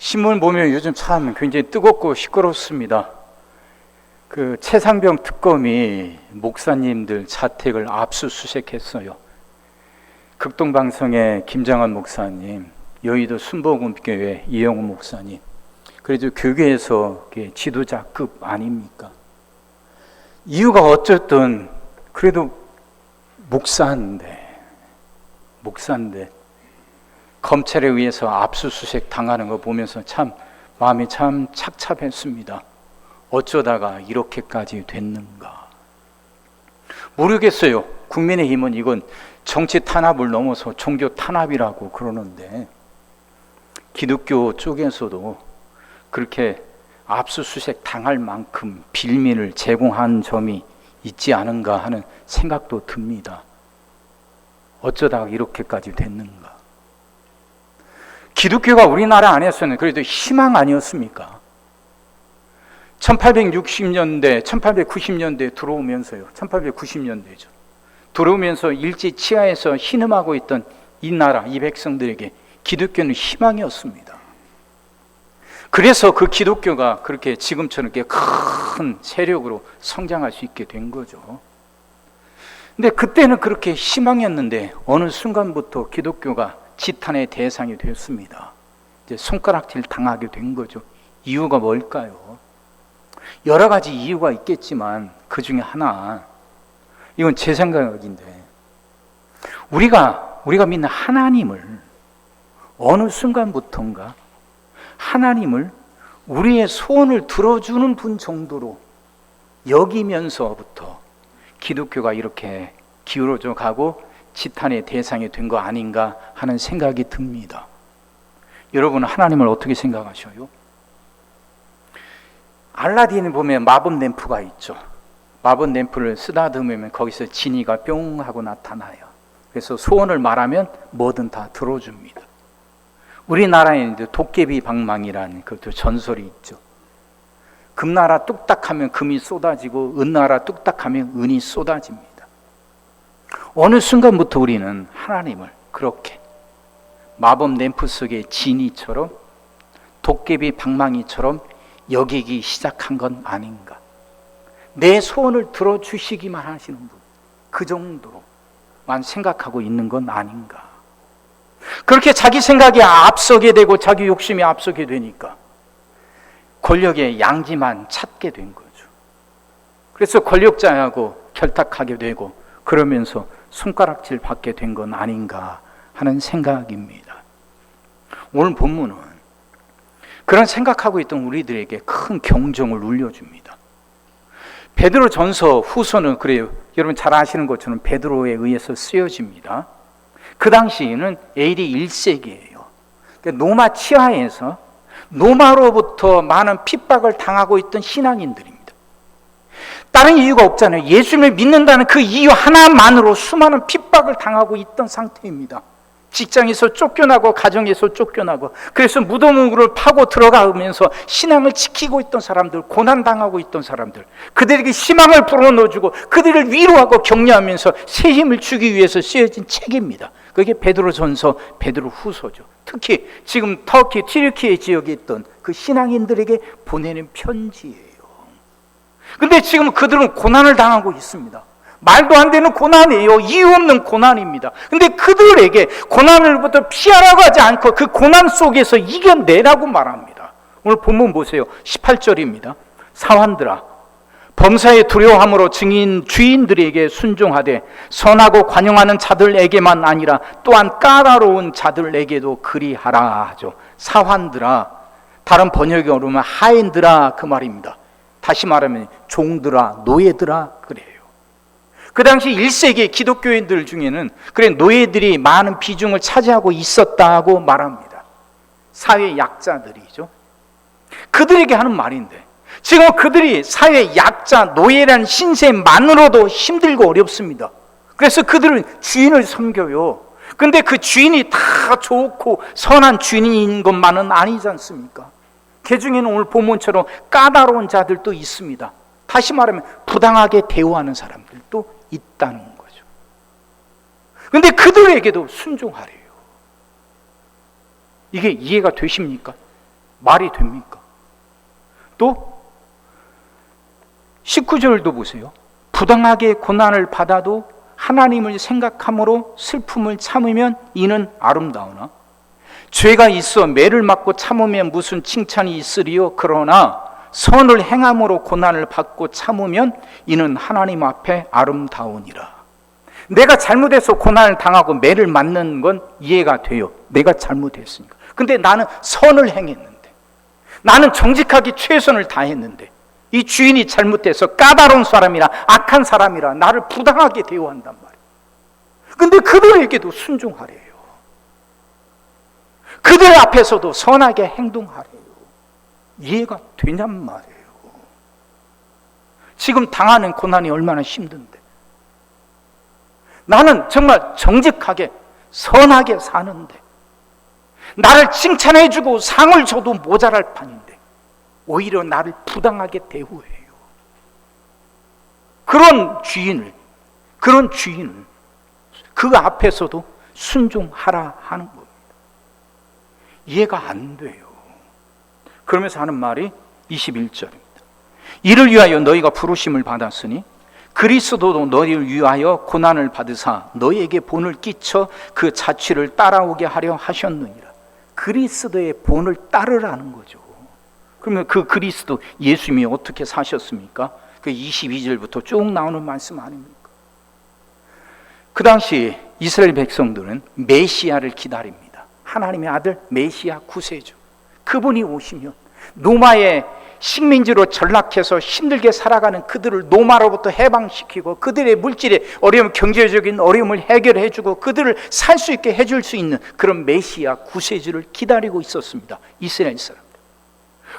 신문 보면 요즘 참 굉장히 뜨겁고 시끄럽습니다. 그 최상병 특검이 목사님들 자택을 압수수색했어요. 극동방송의 김장한 목사님, 여의도 순복음교회 이영호 목사님, 그래도 교계에서 지도자급 아닙니까? 이유가 어쨌든 그래도 목사인데 검찰에 의해서 압수수색 당하는 거 보면서 참 마음이 참 착잡했습니다. 어쩌다가 이렇게까지 됐는가 모르겠어요. 국민의힘은 이건 정치 탄압을 넘어서 종교 탄압이라고 그러는데, 기독교 쪽에서도 그렇게 압수수색 당할 만큼 빌미를 제공한 점이 있지 않은가 하는 생각도 듭니다. 어쩌다가 이렇게까지 됐는가. 기독교가 우리나라 안에서는 그래도 희망 아니었습니까? 1860년대, 1890년대에 들어오면서요. 1890년대죠. 들어오면서 일제 치하에서 신음하고 있던 이 나라, 이 백성들에게 기독교는 희망이었습니다. 그래서 그 기독교가 그렇게 지금처럼 이렇게 큰 세력으로 성장할 수 있게 된 거죠. 근데 그때는 그렇게 희망이었는데 어느 순간부터 기독교가 지탄의 대상이 되었습니다. 이제 손가락질 당하게 된 거죠. 이유가 뭘까요? 여러 가지 이유가 있겠지만 그 중에 하나, 이건 제 생각인데, 우리가 믿는 하나님을 어느 순간부터인가 하나님을 우리의 소원을 들어주는 분 정도로 여기면서부터 기독교가 이렇게 기울어져 가고 지탄의 대상이 된 거 아닌가 하는 생각이 듭니다. 여러분은 하나님을 어떻게 생각하셔요? 알라딘을 보면 마법 램프가 있죠. 마법 램프를 쓰다듬으면 거기서 지니가 뿅 하고 나타나요. 그래서 소원을 말하면 뭐든 다 들어줍니다. 우리나라에는 도깨비 방망이라는 그것도 전설이 있죠. 금나라 뚝딱하면 금이 쏟아지고 은나라 뚝딱하면 은이 쏟아집니다. 어느 순간부터 우리는 하나님을 그렇게 마법 램프 속의 지니처럼 도깨비 방망이처럼 여기기 시작한 건 아닌가. 내 소원을 들어주시기만 하시는 분, 그 정도로만 생각하고 있는 건 아닌가. 그렇게 자기 생각이 앞서게 되고 자기 욕심이 앞서게 되니까 권력의 양지만 찾게 된 거죠. 그래서 권력자하고 결탁하게 되고 그러면서 손가락질 받게 된 건 아닌가 하는 생각입니다. 오늘 본문은 그런 생각하고 있던 우리들에게 큰 경종을 울려줍니다. 베드로 전서 후서는 그래요. 여러분 잘 아시는 것처럼 베드로에 의해서 쓰여집니다. 그 당시에는 AD 1세기예요. 로마 치하에서 로마로부터 많은 핍박을 당하고 있던 신앙인들입니다. 다른 이유가 없잖아요. 예수님을 믿는다는 그 이유 하나만으로 수많은 핍박을 당하고 있던 상태입니다. 직장에서 쫓겨나고 가정에서 쫓겨나고, 그래서 무덤으로 파고 들어가면서 신앙을 지키고 있던 사람들, 고난당하고 있던 사람들, 그들에게 희망을 불어넣어주고 그들을 위로하고 격려하면서 새 힘을 주기 위해서 쓰여진 책입니다. 그게 베드로전서, 베드로후서죠. 특히 지금 터키, 튀르키예 지역에 있던 그 신앙인들에게 보내는 편지예요. 근데 지금 그들은 고난을 당하고 있습니다. 말도 안 되는 고난이에요. 이유 없는 고난입니다. 근데 그들에게 고난을부터 피하라고 하지 않고 그 고난 속에서 이겨내라고 말합니다. 오늘 본문 보세요. 18절입니다. 사환들아, 범사에 두려워함으로 주인들에게 순종하되 선하고 관용하는 자들에게만 아니라 또한 까다로운 자들에게도 그리하라 하죠. 사환들아, 다른 번역에 오르면 하인들아 그 말입니다. 다시 말하면 종들아, 노예들아 그래요. 그 당시 1세기 기독교인들 중에는 그래 노예들이 많은 비중을 차지하고 있었다고 말합니다. 사회 약자들이죠. 그들에게 하는 말인데, 지금 그들이 사회 약자, 노예라는 신세만으로도 힘들고 어렵습니다. 그래서 그들은 주인을 섬겨요. 근데 그 주인이 다 좋고 선한 주인인 것만은 아니지 않습니까? 그 중에는 오늘 본문처럼 까다로운 자들도 있습니다. 다시 말하면 부당하게 대우하는 사람들도 있다는 거죠. 그런데 그들에게도 순종하래요. 이게 이해가 되십니까? 말이 됩니까? 또 19절도 보세요. 부당하게 고난을 받아도 하나님을 생각함으로 슬픔을 참으면 이는 아름다우나 죄가 있어 매를 맞고 참으면 무슨 칭찬이 있으리요. 그러나 선을 행함으로 고난을 받고 참으면 이는 하나님 앞에 아름다우니라. 내가 잘못해서 고난을 당하고 매를 맞는 건 이해가 돼요. 내가 잘못했으니까. 근데 나는 선을 행했는데, 나는 정직하게 최선을 다했는데 이 주인이 잘못해서 까다로운 사람이라 악한 사람이라 나를 부당하게 대우한단 말이에요. 근데 그들에게도 순종하래요. 그들 앞에서도 선하게 행동하래요. 이해가 되냔 말이에요. 지금 당하는 고난이 얼마나 힘든데, 나는 정말 정직하게 선하게 사는데 나를 칭찬해주고 상을 줘도 모자랄 판인데 오히려 나를 부당하게 대우해요. 그런 주인을 그 앞에서도 순종하라 하는 겁니다. 이해가 안 돼요. 그러면서 하는 말이 21절입니다. 이를 위하여 너희가 부르심을 받았으니 그리스도도 너희를 위하여 고난을 받으사 너희에게 본을 끼쳐 그 자취를 따라오게 하려 하셨느니라. 그리스도의 본을 따르라는 거죠. 그러면 그 그리스도 예수님이 어떻게 사셨습니까? 그 22절부터 쭉 나오는 말씀 아닙니까? 그 당시 이스라엘 백성들은 메시아를 기다립니다. 하나님의 아들 메시아 구세주, 그분이 오시면 로마의 식민지로 전락해서 힘들게 살아가는 그들을 노마로부터 해방시키고 그들의 물질의 어려움, 경제적인 어려움을 해결해주고 그들을 살 수 있게 해줄 수 있는 그런 메시아 구세주를 기다리고 있었습니다. 이스라엘 사람들.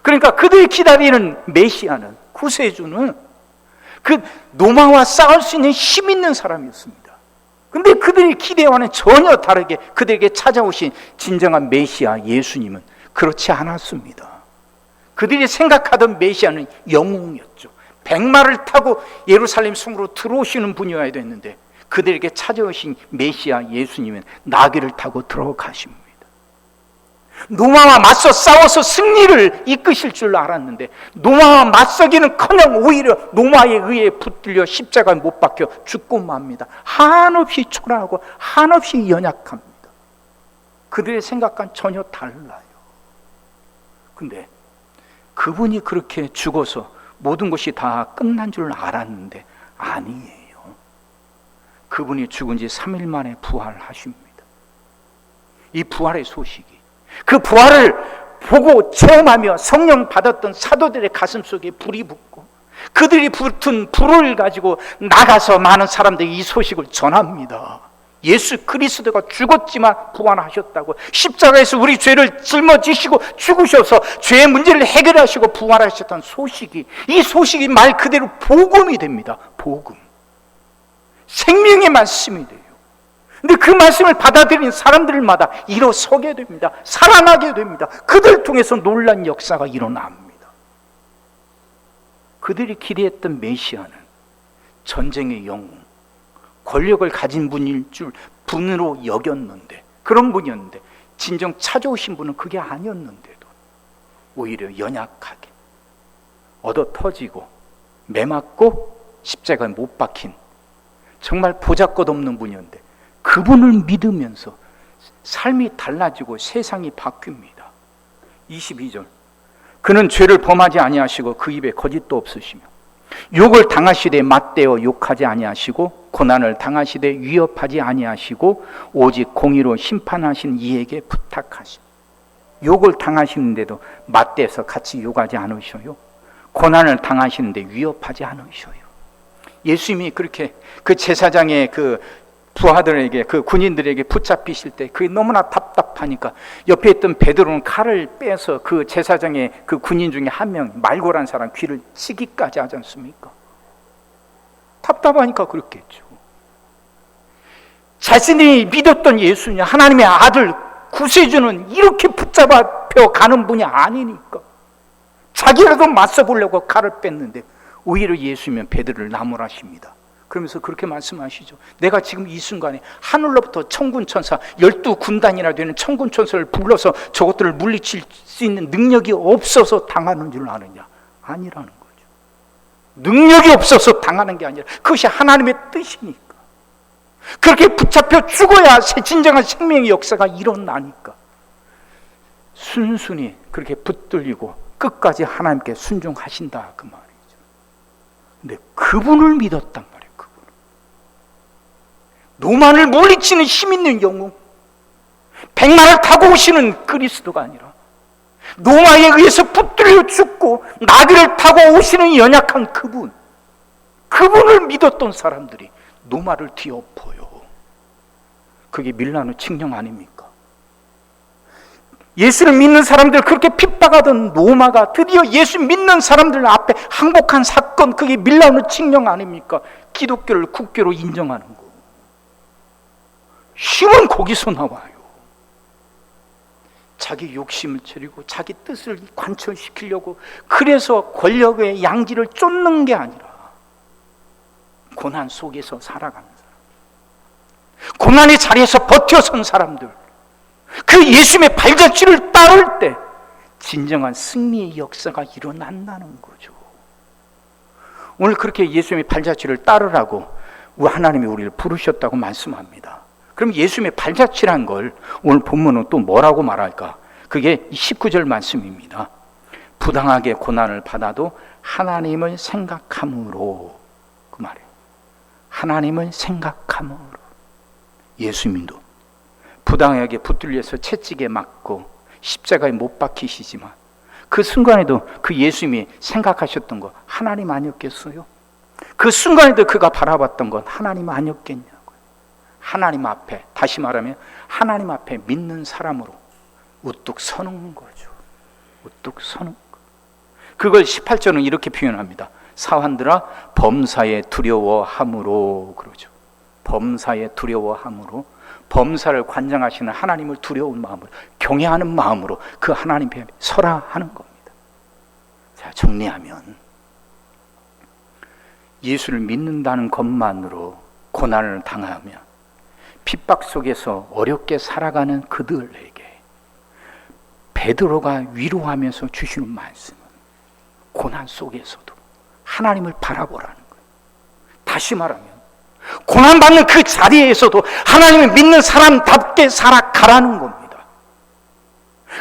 그러니까 그들이 기다리는 메시아는, 구세주는 그 로마와 싸울 수 있는 힘 있는 사람이었습니다. 근데 그들의 기대와는 전혀 다르게 그들에게 찾아오신 진정한 메시아 예수님은 그렇지 않았습니다. 그들이 생각하던 메시아는 영웅이었죠. 백마를 타고 예루살렘 성으로 들어오시는 분이어야 됐는데 그들에게 찾아오신 메시아 예수님은 나귀를 타고 들어가십니다. 로마와 맞서 싸워서 승리를 이끄실 줄 알았는데 로마와 맞서기는커녕 오히려 로마에 의해 붙들려 십자가에 못 박혀 죽고 맙니다. 한없이 초라하고 한없이 연약합니다. 그들의 생각과는 전혀 달라요. 근데 그분이 그렇게 죽어서 모든 것이 다 끝난 줄 알았는데 아니에요. 그분이 죽은 지 3일 만에 부활하십니다. 이 부활의 소식이, 그 부활을 보고 체험하며 성령 받았던 사도들의 가슴 속에 불이 붙고 그들이 붙은 불을 가지고 나가서 많은 사람들이 이 소식을 전합니다. 예수 그리스도가 죽었지만 부활하셨다고, 십자가에서 우리 죄를 짊어지시고 죽으셔서 죄의 문제를 해결하시고 부활하셨다는 소식이, 이 소식이 말 그대로 복음이 됩니다. 복음, 생명의 말씀이 돼요. 근데 그 말씀을 받아들인 사람들마다 일어서게 됩니다. 살아나게 됩니다. 그들 통해서 놀란 역사가 일어납니다. 그들이 기대했던 메시아는 전쟁의 영웅, 권력을 가진 분으로 여겼는데, 그런 분이었는데 진정 찾아오신 분은 그게 아니었는데도 오히려 연약하게 얻어 터지고 매맞고 십자가에 못 박힌 정말 보잘것없는 분이었는데 그분을 믿으면서 삶이 달라지고 세상이 바뀝니다. 22절, 그는 죄를 범하지 아니하시고 그 입에 거짓도 없으시며 욕을 당하시되 맞대어 욕하지 아니하시고 고난을 당하시되 위협하지 아니하시고 오직 공의로 심판하신 이에게 부탁하시고, 욕을 당하시는데도 맞대서 같이 욕하지 않으셔요. 고난을 당하시는데 위협하지 않으셔요. 예수님이 그렇게 그 제사장의 그 부하들에게, 그 군인들에게 붙잡히실 때 그게 너무나 답답하니까 옆에 있던 베드로는 칼을 빼서 그 제사장의 그 군인 중에 한 명, 말고란 사람 귀를 치기까지 하지 않습니까? 답답하니까 그렇겠죠. 자신이 믿었던 예수님, 하나님의 아들 구세주는 이렇게 붙잡혀 가는 분이 아니니까 자기라도 맞서 보려고 칼을 뺐는데 오히려 예수님은 베드로를 나무라십니다. 그러면서 그렇게 말씀하시죠. 내가 지금 이 순간에 하늘로부터 천군 천사 12군단이나 되는 천군 천사를 불러서 저것들을 물리칠 수 있는 능력이 없어서 당하는 줄 아느냐? 아니라는 거죠. 능력이 없어서 당하는 게 아니라 그것이 하나님의 뜻이니까. 그렇게 붙잡혀 죽어야 진정한 생명의 역사가 일어나니까 순순히 그렇게 붙들리고 끝까지 하나님께 순종하신다 그 말이죠. 근데 그분을 믿었단 말이에요. 그분을. 노만을 물리치는 힘 있는 영웅, 백마를 타고 오시는 그리스도가 아니라 노마에 의해서 붙들려 죽고 나귀를 타고 오시는 연약한 그분을 믿었던 사람들이 노마를 뒤엎어요. 그게 밀라노 칙령 아닙니까? 예수를 믿는 사람들 그렇게 핍박하던 로마가 드디어 예수 믿는 사람들 앞에 항복한 사건, 그게 밀라노 칙령 아닙니까? 기독교를 국교로 인정하는 거. 힘은 거기서 나와요. 자기 욕심을 차리고 자기 뜻을 관철시키려고, 그래서 권력의 양지를 쫓는 게 아니라 고난 속에서 살아가는 사람, 고난의 자리에서 버텨선 사람들, 그 예수님의 발자취를 따를 때 진정한 승리의 역사가 일어난다는 거죠. 오늘 그렇게 예수님의 발자취를 따르라고 하나님이 우리를 부르셨다고 말씀합니다. 그럼 예수님의 발자취란 걸 오늘 본문은 또 뭐라고 말할까? 그게 19절 말씀입니다. 부당하게 고난을 받아도 하나님을 생각함으로, 그 말이에요. 하나님을 생각함으로. 예수님도 부당하게 붙들려서 채찍에 맞고 십자가에 못 박히시지만 그 순간에도 그 예수님이 생각하셨던 거 하나님 아니었겠어요? 그 순간에도 그가 바라봤던 건 하나님 아니었겠냐고요. 하나님 앞에, 다시 말하면 하나님 앞에 믿는 사람으로 우뚝 서는 거죠. 우뚝 서는 거. 그걸 18절은 이렇게 표현합니다. 사환들아 범사에 두려워함으로, 그러죠. 범사에 두려워함으로, 범사를 관장하시는 하나님을 두려운 마음으로, 경외하는 마음으로 그 하나님 앞에 서라 하는 겁니다. 자, 정리하면 예수를 믿는다는 것만으로 고난을 당하며 핍박 속에서 어렵게 살아가는 그들에게 베드로가 위로하면서 주시는 말씀은 고난 속에서도 하나님을 바라보라는 거예요. 다시 말하면 고난받는 그 자리에서도 하나님을 믿는 사람답게 살아가라는 겁니다.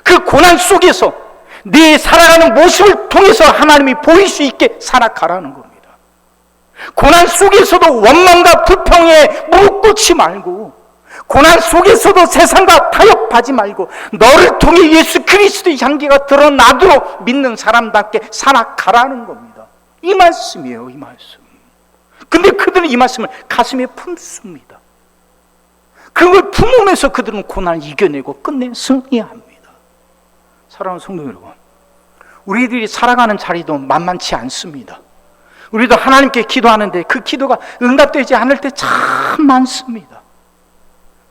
그 고난 속에서 네 살아가는 모습을 통해서 하나님이 보일 수 있게 살아가라는 겁니다. 고난 속에서도 원망과 불평에 무릎 꿇지 말고, 고난 속에서도 세상과 타협하지 말고 너를 통해 예수 그리스도의 향기가 드러나도록 믿는 사람답게 살아가라는 겁니다. 이 말씀이에요, 이 말씀. 근데 그들은 이 말씀을 가슴에 품습니다. 그걸 품으면서 그들은 고난을 이겨내고 끝내 승리합니다. 사랑하는 성도 여러분, 우리들이 살아가는 자리도 만만치 않습니다. 우리도 하나님께 기도하는데 그 기도가 응답되지 않을 때 참 많습니다.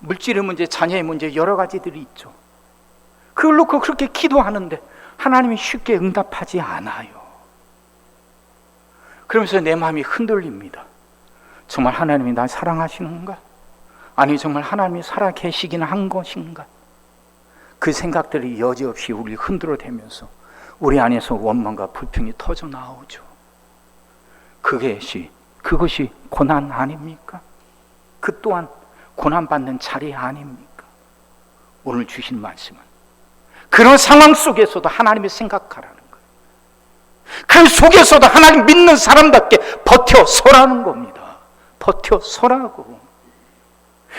물질의 문제, 자녀의 문제, 여러 가지들이 있죠. 그걸 놓고 그렇게 기도하는데 하나님이 쉽게 응답하지 않아요. 그러면서 내 마음이 흔들립니다. 정말 하나님이 날 사랑하시는가? 아니 정말 하나님이 살아 계시긴 한 것인가? 그 생각들이 여지없이 우리를 흔들어대면서 우리 안에서 원망과 불평이 터져 나오죠. 그것이 고난 아닙니까? 그 또한 고난받는 자리 아닙니까? 오늘 주신 말씀은 그런 상황 속에서도 하나님을 생각하라는 거예요. 그 속에서도 하나님 믿는 사람답게 버텨 서라는 겁니다. 버텨 서라고.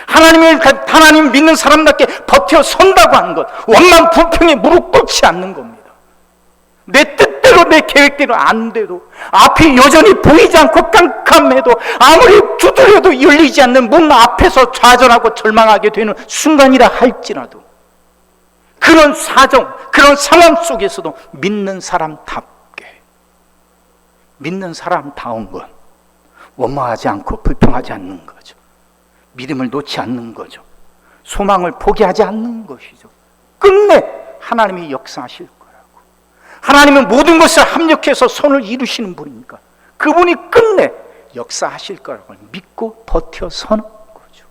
하나님 믿는 사람답게 버텨 선다고 하는 것, 원망 불평에 무릎 꿇지 않는 겁니다. 내 뜻대로 내 계획대로 안 돼도, 앞이 여전히 보이지 않고 깜깜해도, 아무리 두드려도 열리지 않는 문 앞에서 좌절하고 절망하게 되는 순간이라 할지라도, 그런 사정, 그런 상황 속에서도 믿는 사람답게, 믿는 사람다운 건 원망하지 않고 불평하지 않는 거죠. 믿음을 놓지 않는 거죠. 소망을 포기하지 않는 것이죠. 끝내 하나님이 역사하실 거라고. 하나님은 모든 것을 합력해서 선을 이루시는 분이니까 그분이 끝내 역사하실 거라고 믿고 버텨서는 거죠.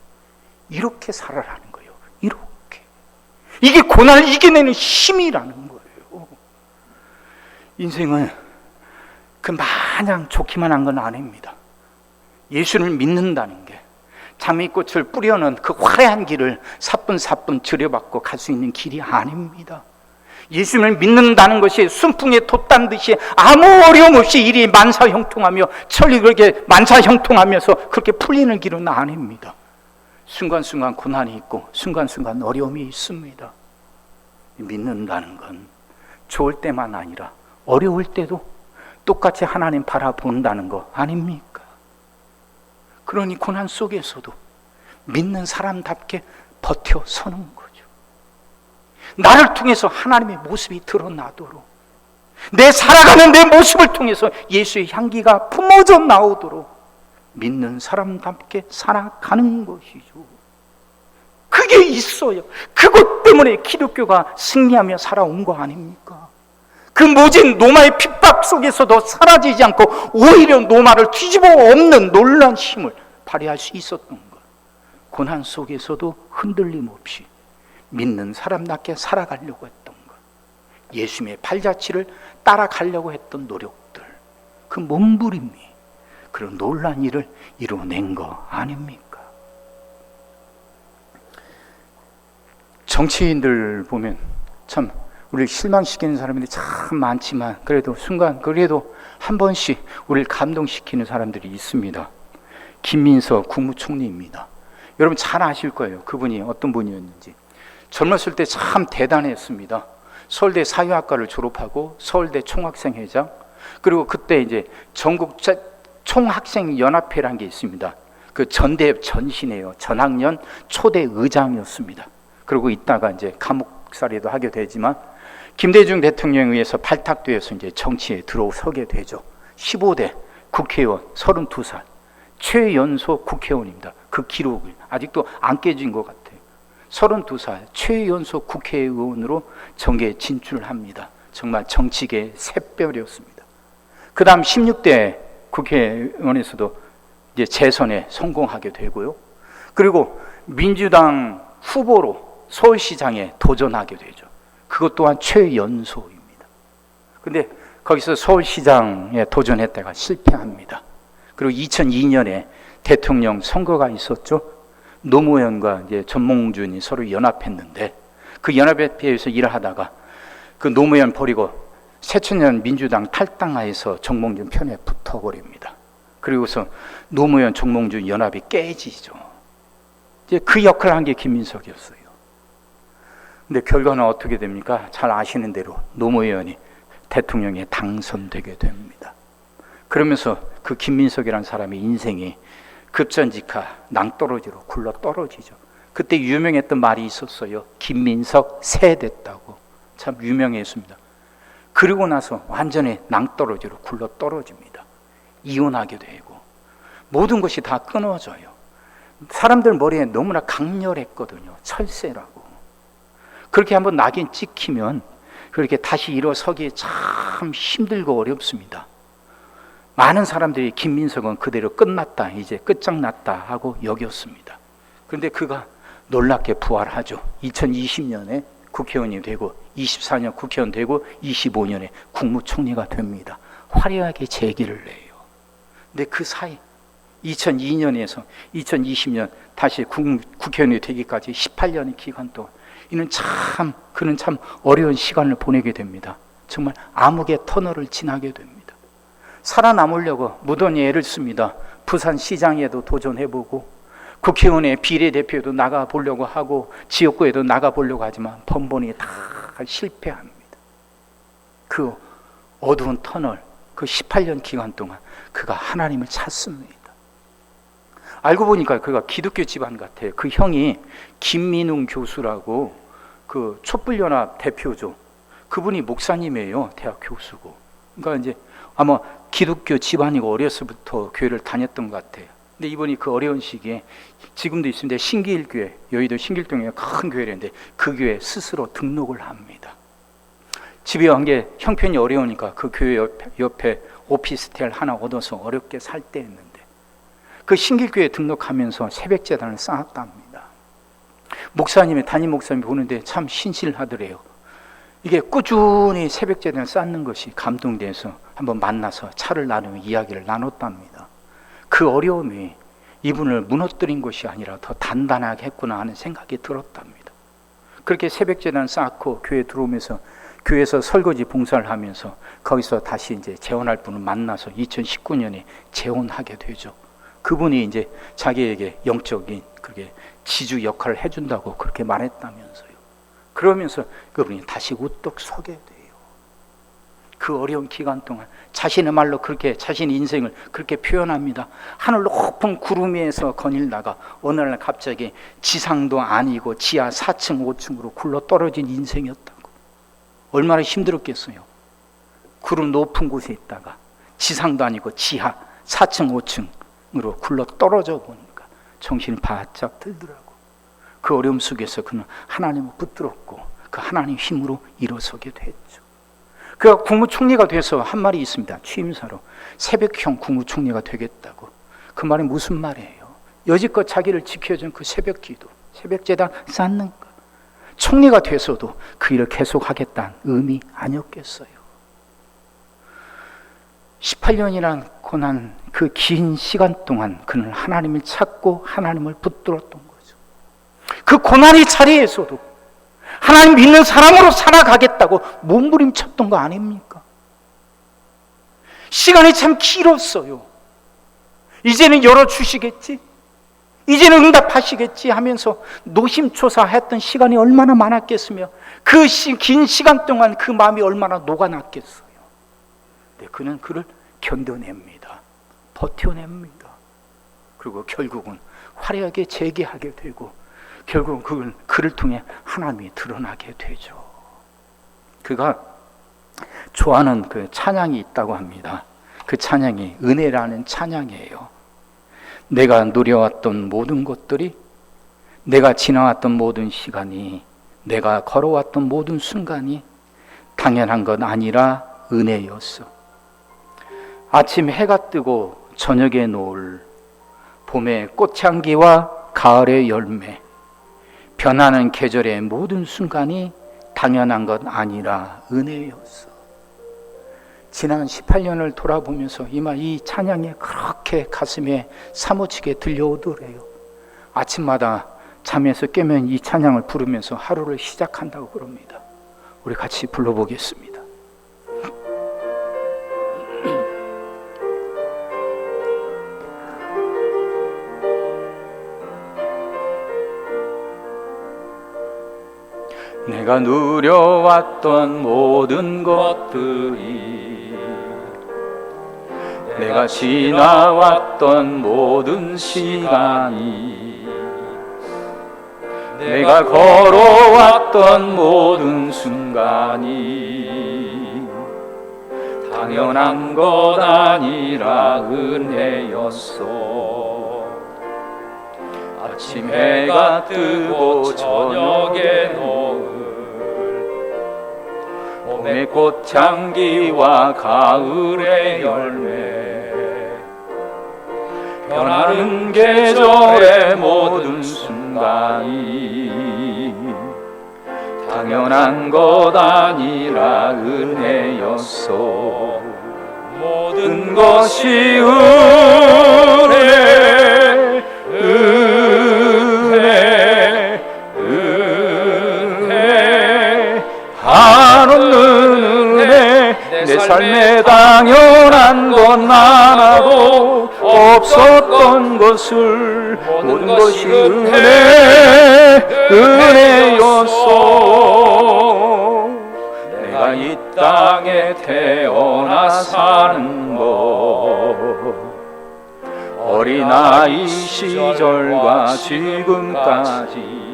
이렇게 살아라는 거예요. 이렇게. 이게 고난을 이겨내는 힘이라는 거예요. 인생은 그 마냥 좋기만 한 건 아닙니다. 예수를 믿는다는 게 장미꽃을 뿌려놓은 그 화려한 길을 사뿐사뿐 들여받고 갈 수 있는 길이 아닙니다. 예수를 믿는다는 것이 순풍에 돛단 듯이 아무 어려움 없이 일이 만사형통하며 천리 그렇게 만사형통하면서 그렇게 풀리는 길은 아닙니다. 순간순간 고난이 있고 순간순간 어려움이 있습니다. 믿는다는 건 좋을 때만 아니라 어려울 때도 똑같이 하나님 바라본다는 거 아닙니까? 그러니 고난 속에서도 믿는 사람답게 버텨서는 거죠. 나를 통해서 하나님의 모습이 드러나도록, 내 살아가는 내 모습을 통해서 예수의 향기가 품어져 나오도록 믿는 사람답게 살아가는 것이죠. 그게 있어요. 그것 때문에 기독교가 승리하며 살아온 거 아닙니까? 그 모진 로마의 핍박 속에서도 사라지지 않고 오히려 로마를 뒤집어 엎는 놀라운 힘을 발휘할 수 있었던 것. 고난 속에서도 흔들림 없이 믿는 사람답게 살아가려고 했던 것. 예수님의 발자취를 따라가려고 했던 노력들, 그 몸부림이 그런 놀라운 일을 이루어낸 거 아닙니까? 정치인들 보면 참 우리를 실망시키는 사람들이 참 많지만 그래도 한 번씩 우리를 감동시키는 사람들이 있습니다. 김민석 국무총리입니다. 여러분 잘 아실 거예요. 그분이 어떤 분이었는지. 젊었을 때 참 대단했습니다. 서울대 사회학과를 졸업하고 서울대 총학생회장, 그리고 그때 이제 전국 총학생연합회라는 게 있습니다. 그 전대 전신이에요. 전학년 초대 의장이었습니다. 그리고 있다가 이제 감옥살이도 하게 되지만 김대중 대통령에 의해서 발탁되어서 이제 정치에 들어서게 되죠. 15대 국회의원 32살 최연소 국회의원입니다. 그 기록을 아직도 안 깨진 것 같아요. 32살 최연소 국회의원으로 정계에 진출을 합니다. 정말 정치계의 샛별이었습니다. 그 다음 16대 국회의원에서도 이제 재선에 성공하게 되고요. 그리고 민주당 후보로 서울시장에 도전하게 되죠. 그것 또한 최연소입니다. 근데 거기서 서울시장에 도전했다가 실패합니다. 그리고 2002년에 대통령 선거가 있었죠. 노무현과 이제 전몽준이 서로 연합했는데 그 연합회에서 일을 하다가 그 노무현 버리고 새천년 민주당 탈당하에서 정몽준 편에 붙어버립니다. 그리고서 노무현 정몽준 연합이 깨지죠. 이제 그 역할을 한 게 김민석이었어요. 근데 결과는 어떻게 됩니까? 잘 아시는 대로 노무현이 대통령에 당선되게 됩니다. 그러면서 그 김민석이라는 사람의 인생이 급전직하 낭떠러지로 굴러 떨어지죠. 그때 유명했던 말이 있었어요. 김민석 새 됐다고. 참 유명했습니다. 그리고 나서 완전히 낭떠러지로 굴러 떨어집니다. 이혼하게 되고 모든 것이 다 끊어져요. 사람들 머리에 너무나 강렬했거든요. 철새라고. 그렇게 한번 낙인 찍히면 그렇게 다시 일어서기 참 힘들고 어렵습니다. 많은 사람들이 김민석은 그대로 끝났다, 이제 끝장났다 하고 여겼습니다. 그런데 그가 놀랍게 부활하죠. 2020년에 국회의원이 되고 24년 국회의원 되고 25년에 국무총리가 됩니다. 화려하게 재기를 내요. 근데 그 사이 2002년에서 2020년 다시 국회의원이 되기까지 18년의 기간 동안 그는 참 어려운 시간을 보내게 됩니다. 정말 암흑의 터널을 지나게 됩니다. 살아남으려고 무던히 애를 씁니다. 부산시장에도 도전해보고 국회의원의 비례대표에도 나가보려고 하고 지역구에도 나가보려고 하지만 번번이 다 실패합니다. 그 어두운 터널, 그 18년 기간 동안 그가 하나님을 찾습니다. 알고 보니까 그가 기독교 집안 같아요. 그 형이 김민웅 교수라고 그 촛불연합 대표죠. 그분이 목사님이에요. 대학 교수고. 그러니까 이제 아마 기독교 집안이고 어렸을부터 교회를 다녔던 것 같아요. 근데 이분이 그 어려운 시기에 지금도 있습니다. 신길교회, 여의도 신길동에 큰 교회인데 그 교회 스스로 등록을 합니다. 집에 한 게 형편이 어려우니까 그 교회 옆에 오피스텔 하나 얻어서 어렵게 살 때 했는데 그 신길교회 등록하면서 새벽제단을 쌓았답니다. 담임 목사님이 보는데 참 신실하더래요. 이게 꾸준히 새벽제단을 쌓는 것이 감동돼서 한번 만나서 차를 나누며 이야기를 나눴답니다. 그 어려움이 이분을 무너뜨린 것이 아니라 더 단단하게 했구나 하는 생각이 들었답니다. 그렇게 새벽제단 쌓고 교회 들어오면서 교회에서 설거지 봉사를 하면서 거기서 다시 이제 재혼할 분을 만나서 2019년에 재혼하게 되죠. 그분이 이제 자기에게 영적인 그게 지주 역할을 해준다고 그렇게 말했다면서요. 그러면서 그분이 다시 우뚝 서게 돼요. 그 어려운 기간 동안 자신의 말로 그렇게 자신의 인생을 그렇게 표현합니다. 하늘 높은 구름 위에서 거닐다가 어느 날 갑자기 지상도 아니고 지하 4층 5층으로 굴러 떨어진 인생이었다고. 얼마나 힘들었겠어요. 구름 높은 곳에 있다가 지상도 아니고 지하 4층 5층으로 굴러 떨어져 보니까 정신이 바짝 들더라고. 그 어려움 속에서 그는 하나님을 붙들었고 그 하나님 힘으로 일어서게 됐죠. 그가 국무총리가 돼서 한 말이 있습니다. 취임사로 새벽형 국무총리가 되겠다고. 그 말이 무슨 말이에요? 여지껏 자기를 지켜준 그 새벽 기도, 새벽 제단 쌓는 것, 총리가 돼서도 그 일을 계속하겠다는 의미 아니었겠어요. 18년이란 고난 그 긴 시간 동안 그는 하나님을 찾고 하나님을 붙들었던 거죠. 그 고난의 자리에서도 하나님 믿는 사람으로 살아가겠다고 몸부림쳤던 거 아닙니까? 시간이 참 길었어요. 이제는 열어주시겠지? 이제는 응답하시겠지 하면서 노심초사했던 시간이 얼마나 많았겠으며 그 긴 시간 동안 그 마음이 얼마나 녹아났겠어요. 근데 그는 그를 견뎌냅니다. 버텨냅니다. 그리고 결국은 화려하게 재개하게 되고 결국은 그를 통해 하나님이 드러나게 되죠. 그가 좋아하는 그 찬양이 있다고 합니다. 그 찬양이 은혜라는 찬양이에요. 내가 누려왔던 모든 것들이, 내가 지나왔던 모든 시간이, 내가 걸어왔던 모든 순간이 당연한 것 아니라 은혜였어. 아침 해가 뜨고 저녁의 노을, 봄의 꽃향기와 가을의 열매, 변하는 계절의 모든 순간이 당연한 것 아니라 은혜였어. 지난 18년을 돌아보면서 이 찬양이 그렇게 가슴에 사무치게 들려오더래요. 아침마다 잠에서 깨면 이 찬양을 부르면서 하루를 시작한다고 그럽니다. 우리 같이 불러보겠습니다. 내가 누려왔던 모든 것들이, 내가 지나왔던 모든 시간이, 내가 걸어왔던 모든 순간이 당연한 것 아니라 은혜였어. 아침 해가 뜨고 저녁의 노을, 봄의 꽃향기와 가을의 열매, 변하는 계절의 모든 순간이 당연한 것 아니라 은혜였어. 모든 것이 은혜, 은혜, 은혜, 한없는 은혜. 내 삶에 당연한 건 하나도 없었던 것을 모든 것이 은혜, 은혜였어. 내가 이 땅에 태어나 사는 것, 어린아이 시절과 지금까지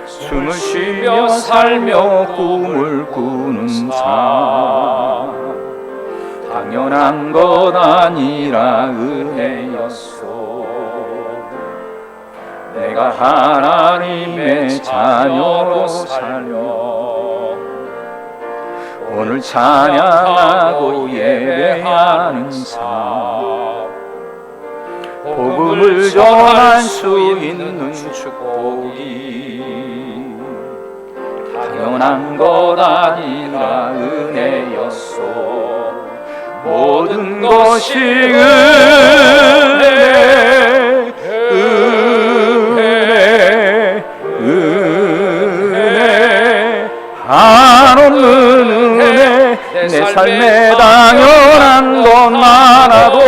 숨을 쉬며 살며 꿈을 꾸는 삶, 당연한 것 아니라 은혜였어. 내가 하나님의 자녀로 살며 오늘 찬양하고 예배하는 삶, 복음을 전할 수 있는 축복이 당연한 것 아니라 은혜였소. 모든 것이 은혜, 은혜, 은혜, 한없는 은혜. 내 삶에 당연한 것 하나도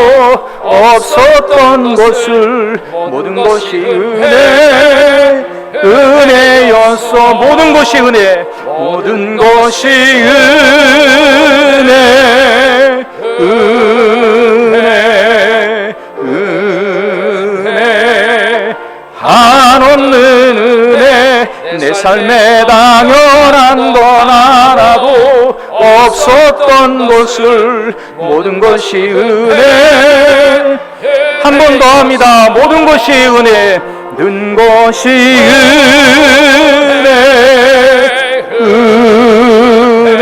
없었던 것을 모든 것이 은혜, 은혜였어. 모든 것이 은혜, 모든 것이 은혜, 은혜, 은혜, 한없는 은혜. 내 삶에 당연한 건 하나도 없었던 것을 모든 것이 은혜. 한 번 더 합니다. 모든 것이 은혜, 모든 것이 은혜, 은혜,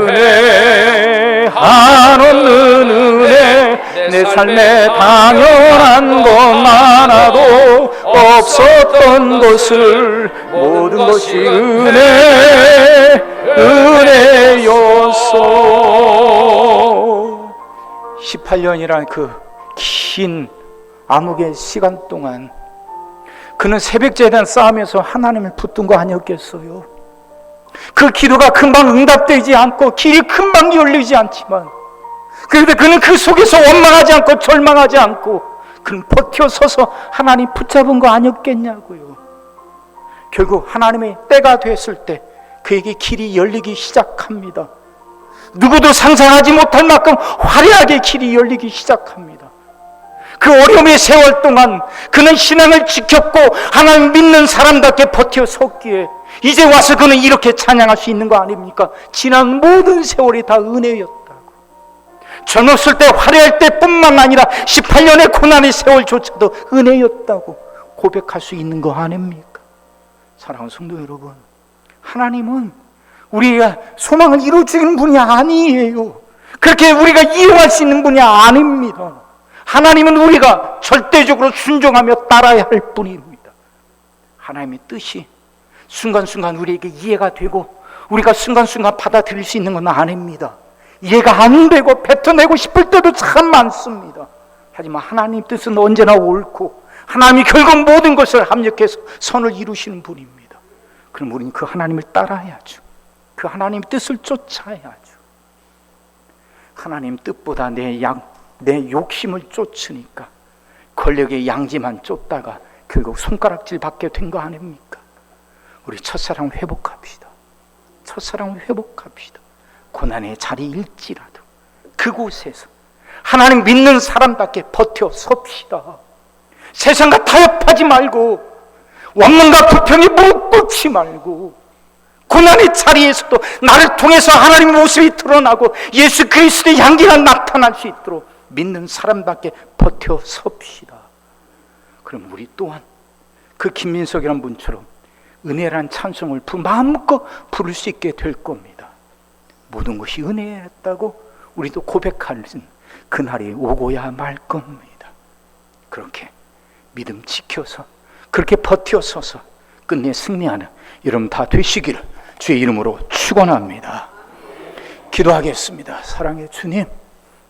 은혜, 한없는 은혜. 내 삶에 당연한 것 하나도 없었던 것을 모든 것이 은혜, 은혜였소. 18년이란 그 긴 암흑의 시간 동안 그는 새벽제단 싸우면서 하나님을 붙든 거 아니었겠어요? 그 기도가 금방 응답되지 않고 길이 금방 열리지 않지만 그런데 그는 그 속에서 원망하지 않고 절망하지 않고 그는 버텨서서 하나님 붙잡은 거 아니었겠냐고요. 결국 하나님의 때가 됐을 때 그에게 길이 열리기 시작합니다. 누구도 상상하지 못할 만큼 화려하게 길이 열리기 시작합니다. 그 어려움의 세월 동안 그는 신앙을 지켰고 하나님 믿는 사람답게 버텨섰기에 이제 와서 그는 이렇게 찬양할 수 있는 거 아닙니까? 지난 모든 세월이 다 은혜였다고. 젊었을 때 화려할 때뿐만 아니라 18년의 고난의 세월조차도 은혜였다고 고백할 수 있는 거 아닙니까? 사랑하는 성도 여러분, 하나님은 우리가 소망을 이루어주는 분이 아니에요. 그렇게 우리가 이용할 수 있는 분이 아닙니다. 하나님은 우리가 절대적으로 순종하며 따라야 할 뿐입니다. 하나님의 뜻이 순간순간 우리에게 이해가 되고 우리가 순간순간 받아들일 수 있는 건 아닙니다. 이해가 안 되고 뱉어내고 싶을 때도 참 많습니다. 하지만 하나님 뜻은 언제나 옳고 하나님이 결국 모든 것을 합력해서 선을 이루시는 분입니다. 그럼 우리는 그 하나님을 따라야죠. 그 하나님 뜻을 쫓아야죠. 하나님 뜻보다 내 욕심을 쫓으니까 권력의 양지만 쫓다가 결국 손가락질 받게 된 거 아닙니까? 우리 첫사랑을 회복합시다. 첫사랑을 회복합시다. 고난의 자리일지라도 그곳에서 하나님 믿는 사람답게 버텨 섭시다. 세상과 타협하지 말고 원망과 불평에 무릎 꿇지 말고 고난의 자리에서도 나를 통해서 하나님의 모습이 드러나고 예수 그리스도의 향기가 나타날 수 있도록 믿는 사람답게 버텨 섭시다. 그럼 우리 또한 그 김민석이란 분처럼 은혜란 찬송을 마음껏 부를 수 있게 될 겁니다. 모든 것이 은혜였다고 우리도 고백하는 그날이 오고야 말 겁니다. 그렇게 믿음 지켜서 그렇게 버텨서서 끝내 승리하는 여러분 다 되시기를 주의 이름으로 축원합니다. 기도하겠습니다. 사랑의 주님,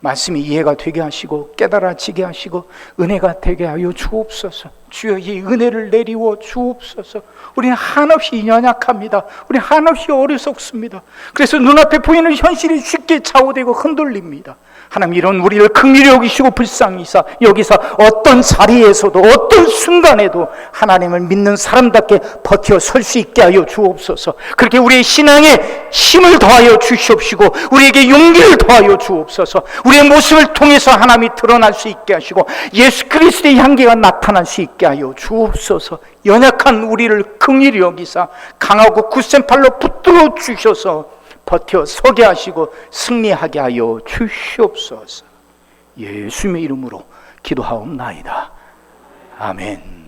말씀이 이해가 되게 하시고 깨달아지게 하시고 은혜가 되게 하여 주옵소서. 주여 이 은혜를 내리워 주옵소서. 우리는 한없이 연약합니다. 우리는 한없이 어리석습니다. 그래서 눈앞에 보이는 현실이 쉽게 좌우되고 흔들립니다. 하나님 이런 우리를 긍휼히 여기시고 불쌍히 여기서 어떤 자리에서도 어떤 순간에도 하나님을 믿는 사람답게 버텨 설 수 있게 하여 주옵소서. 그렇게 우리의 신앙에 힘을 더하여 주시옵시고 우리에게 용기를 더하여 주옵소서. 우리의 모습을 통해서 하나님이 드러날 수 있게 하시고 예수 그리스도의 향기가 나타날 수 있게 하여 주옵소서. 연약한 우리를 긍휼히 여기사 강하고 굳센 팔로 붙들어 주셔서 버텨 서게 하시고 승리하게 하여 주시옵소서. 예수님의 이름으로 기도하옵나이다. 아멘.